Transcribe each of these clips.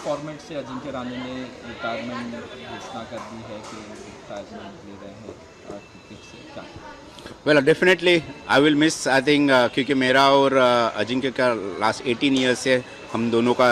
Format से अजिंक्य राणे ने retirement घोषणा कर दी है कि रिटायरमेंट ले रहे हैं क्रिकेट से, क्या? Well definitely I will miss I think, क्योंकि मेरा और अजिंक्य का लास्ट 18 ईयर्स से हम दोनों का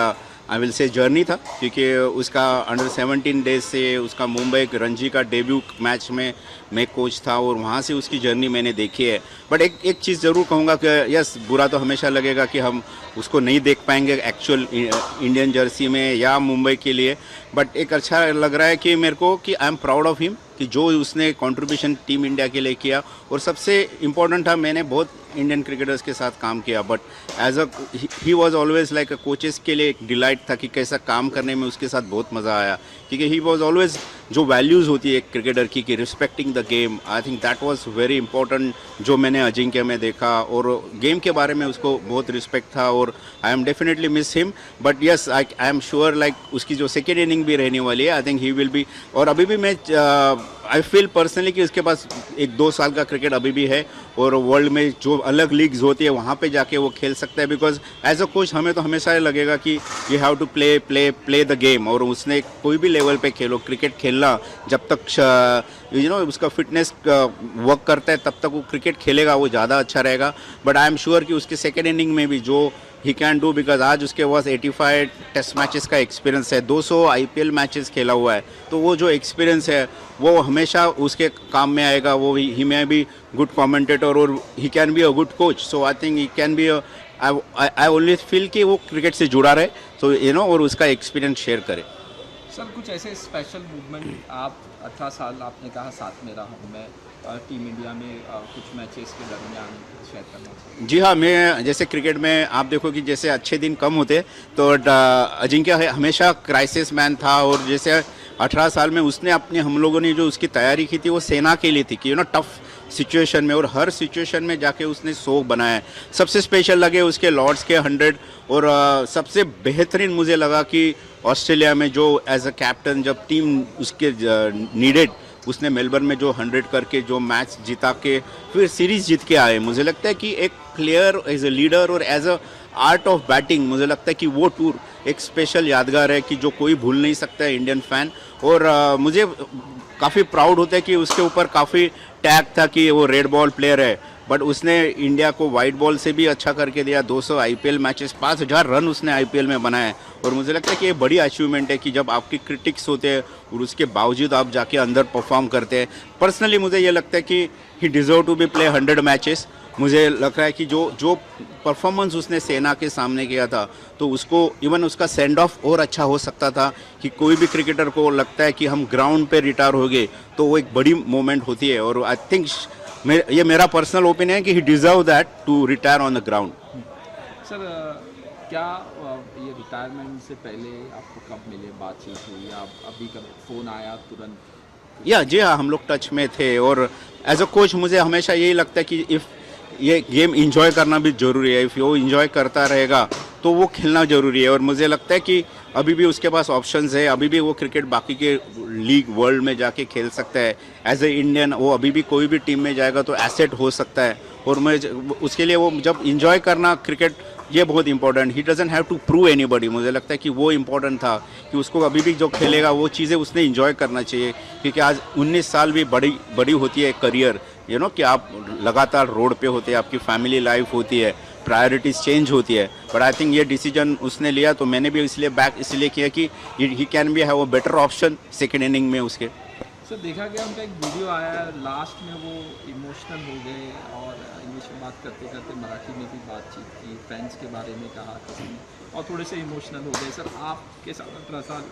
आई विल से जर्नी था, क्योंकि उसका अंडर 17 डेज से उसका मुंबई रणजी का डेब्यू मैच में मैं कोच था और वहाँ से उसकी जर्नी मैंने देखी है। बट एक चीज़ ज़रूर कहूँगा कि यस, बुरा तो हमेशा लगेगा कि हम उसको नहीं देख पाएंगे एक्चुअल इंडियन जर्सी में या मुंबई के लिए। बट एक अच्छा लग रहा है कि मेरे को कि I am proud of him कि जो उसने कंट्रीब्यूशन टीम इंडिया के लिए किया। और सबसे इम्पोर्टेंट था, मैंने बहुत इंडियन क्रिकेटर्स के साथ काम किया, but as a he was always like a coaches के लिए एक डिलाइट था कि कैसा काम करने में उसके साथ बहुत मज़ा आया, क्योंकि ही वाज ऑलवेज जो वैल्यूज़ होती है एक क्रिकेटर की कि respecting the game, I think that was very important जो मैंने अजिंक्य में देखा। और गेम के बारे में उसको बहुत रिस्पेक्ट था और I am definitely miss him. But yes, I am sure like उसकी जो सेकेंड इनिंग भी रहने वाली है, आई थिंक ही विल बी। और अभी भी मैं आई फील पर्सनली कि उसके पास 1-2 साल का क्रिकेट अभी भी है और वर्ल्ड में जो अलग लीग्स होती है वहाँ पे जाके वो खेल सकता है। बिकॉज एज अ कोच हमें तो हमेशा लगेगा कि you have to play the game, और उसने कोई भी लेवल पे खेलो क्रिकेट खेलना, जब तक उसका फिटनेस वर्क करता है तब तक वो क्रिकेट खेलेगा, वो ज़्यादा अच्छा रहेगा। बट आई एम श्योर कि उसके सेकेंड इनिंग में भी जो ही कैन डू, बिकॉज आज उसके पास 85 टेस्ट मैचेस का एक्सपीरियंस है, 200 आईपीएल मैचेस खेला हुआ है, तो वो जो एक्सपीरियंस है वो हमेशा उसके काम में आएगा। वो ही में भी गुड कमेंटेटर और he can be a good coach. So I think he can be I only feel कि वो क्रिकेट से जुड़ा रहे, सो और उसका एक्सपीरियंस शेयर करे। सर कुछ ऐसे स्पेशल मूवमेंट, आप 18 साल आपने कहा साथ में रहा हूँ मैं टीम इंडिया में, कुछ मैचेस के दरमियान शेयर करना चाहिए? जी हाँ, मैं जैसे क्रिकेट में आप देखो कि जैसे अच्छे दिन कम होते तो अजिंक्य हमेशा क्राइसिस मैन था। और जैसे 18 साल में उसने अपने हम लोगों ने जो उसकी तैयारी की थी वो सेना के लिए थी कि टफ सिचुएशन में, और हर सिचुएशन में जाके उसने 100 बनाया है। सबसे स्पेशल लगे उसके लॉर्ड्स के 100, और सबसे बेहतरीन मुझे लगा कि ऑस्ट्रेलिया में जो एज अ कैप्टन जब टीम उसके नीडेड, उसने मेलबर्न में जो 100 करके जो मैच जीता के फिर सीरीज जीत के आए। मुझे लगता है कि एक प्लेयर एज अ लीडर और as a art of batting, मुझे लगता है कि वो टूर एक स्पेशल यादगार है कि जो कोई भूल नहीं सकता है इंडियन फैन। और मुझे काफ़ी प्राउड होता है कि उसके ऊपर काफ़ी टैग था कि वो रेड बॉल प्लेयर है, बट उसने इंडिया को वाइट बॉल से भी अच्छा करके दिया। 200 आईपीएल मैचेस, 5000 रन उसने आईपीएल में बनाए। और मुझे लगता है कि ये बड़ी अचीवमेंट है कि जब आपके क्रिटिक्स होते हैं और उसके बावजूद आप जाके अंदर परफॉर्म करते हैं। पर्सनली मुझे ये लगता है कि he deserve to be play 100 matches. मुझे लग रहा है कि जो जो परफॉर्मेंस उसने सेना के सामने किया था, तो उसको इवन उसका सेंड ऑफ और अच्छा हो सकता था। कि कोई भी क्रिकेटर को लगता है कि हम ग्राउंड पे रिटायर हो गए तो वो एक बड़ी मोमेंट होती है। और आई थिंक ये मेरा पर्सनल ओपिनियन है कि he deserve that to retire on the ground. Sir क्या ये रिटायरमेंट से पहले आपको कब मिले, बातचीत हुई, या अभी कब फ़ोन आया तुरंत? या जी हाँ, हम लोग टच में थे। और एज अ कोच मुझे हमेशा यही लगता है कि इफ़ ये गेम इंजॉय करना भी ज़रूरी है। इफ़ वो इंजॉय करता रहेगा तो वो खेलना ज़रूरी है। और मुझे लगता है कि अभी भी उसके पास ऑप्शंस है, अभी भी वो क्रिकेट बाकी के लीग वर्ल्ड में जाके खेल सकता है। एज ए इंडियन वो अभी भी कोई भी टीम में जाएगा तो एसेट हो सकता है। और मैं उसके लिए वो जब इंजॉय करना क्रिकेट, ये बहुत important. He doesn't have to prove anybody. मुझे लगता है कि वो इम्पोर्टेंट था कि उसको अभी भी जो खेलेगा वो चीज़ें उसने इंजॉय करना चाहिए, क्योंकि आज 19 साल भी बड़ी बड़ी होती है करियर। कि आप लगातार रोड पे होते हैं, आपकी फैमिली लाइफ होती है, प्रायोरिटीज़ चेंज होती है। बट आई थिंक ये डिसीजन उसने लिया तो मैंने भी इसलिए किया कि ही can B have a better option second inning में उसके। सर देखा गया उनका एक वीडियो आया, लास्ट में वो इमोशनल हो गए और इंग्लिश में बात करते करते मराठी में भी बातचीत की, फैंस के बारे में कहा किसी ने, और थोड़े से इमोशनल हो गए। सर आपके साथ 18 साल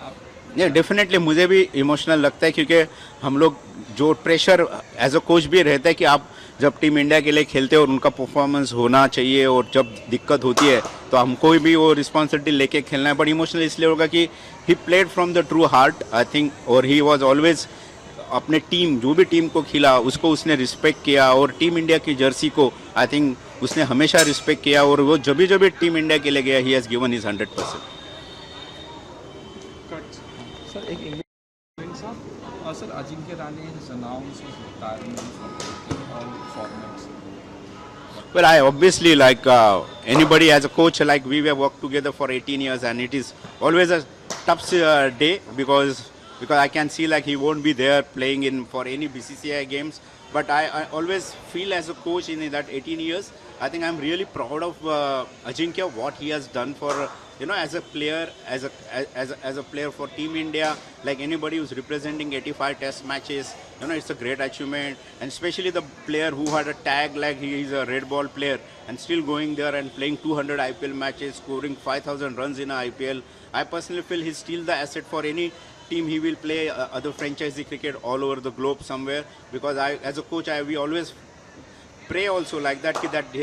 आप ये डेफिनेटली मुझे भी इमोशनल लगता है, क्योंकि हम लोग जो प्रेशर एज अ कोच भी रहता है कि आप जब टीम इंडिया के लिए खेलते हो और उनका परफॉर्मेंस होना चाहिए, और जब दिक्कत होती है तो हमको भी वो रिस्पॉन्सिबिलिटी लेके खेलना है। बट इमोशनल इसलिए होगा कि he played from the true heart I think, और ही वॉज ऑलवेज अपने टीम, जो भी टीम को खिला उसको उसने रिस्पेक्ट किया। और टीम इंडिया की जर्सी को आई थिंक उसने हमेशा रिस्पेक्ट किया, और वो जब भी टीम इंडिया के लिए गया he has given his 100%। Sir एक इंग्लिश साहब, और sir Ajinkya Rane has announced his retirement from cricket all formats. Well, I obviously like anybody as a coach, like we have worked together for 18 years, and it is always a tough day because I can see like he won't be there playing in for any BCCI games. But I always feel as a coach in that 18 years, I think I'm really proud of Ajinkya, what he has done for as a player, as a player for Team India. Like anybody who's representing 85 Test matches, it's a great achievement. And especially the player who had a tag like he is a red ball player and still going there and playing 200 IPL matches, scoring 5,000 runs in a IPL. I personally feel he's still the asset for any team he will play other franchisee cricket all over the globe somewhere, because I as a coach we always pray also like that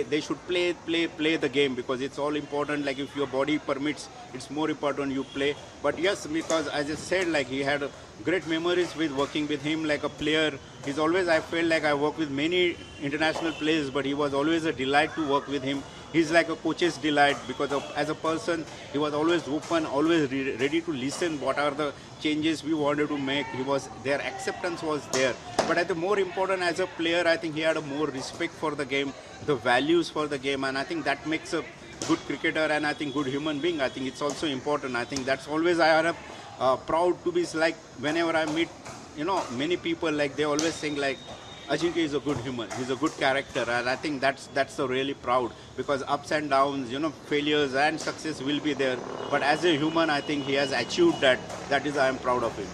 they should play the game, because it's all important. Like if your body permits, it's more important you play. But yes, because as I said, like he had great memories with working with him like a player. He's always, I felt like I worked with many international players, but he was always a delight to work with him. He's like a coach's delight because as a person, he was always open, always ready to listen what are the changes we wanted to make. He was, their acceptance was there. But I think more important as a player, I think he had a more respect for the game, the values for the game, and I think that makes a good cricketer and I think good human being. I think it's also important. I think that's always I am proud to be like whenever I meet, many people, like they always think like Ajinkya is a good human, he's a good character, and I think that's a really proud, because ups and downs, failures and success will be there. But as a human, I think he has achieved that. That is, I am proud of him.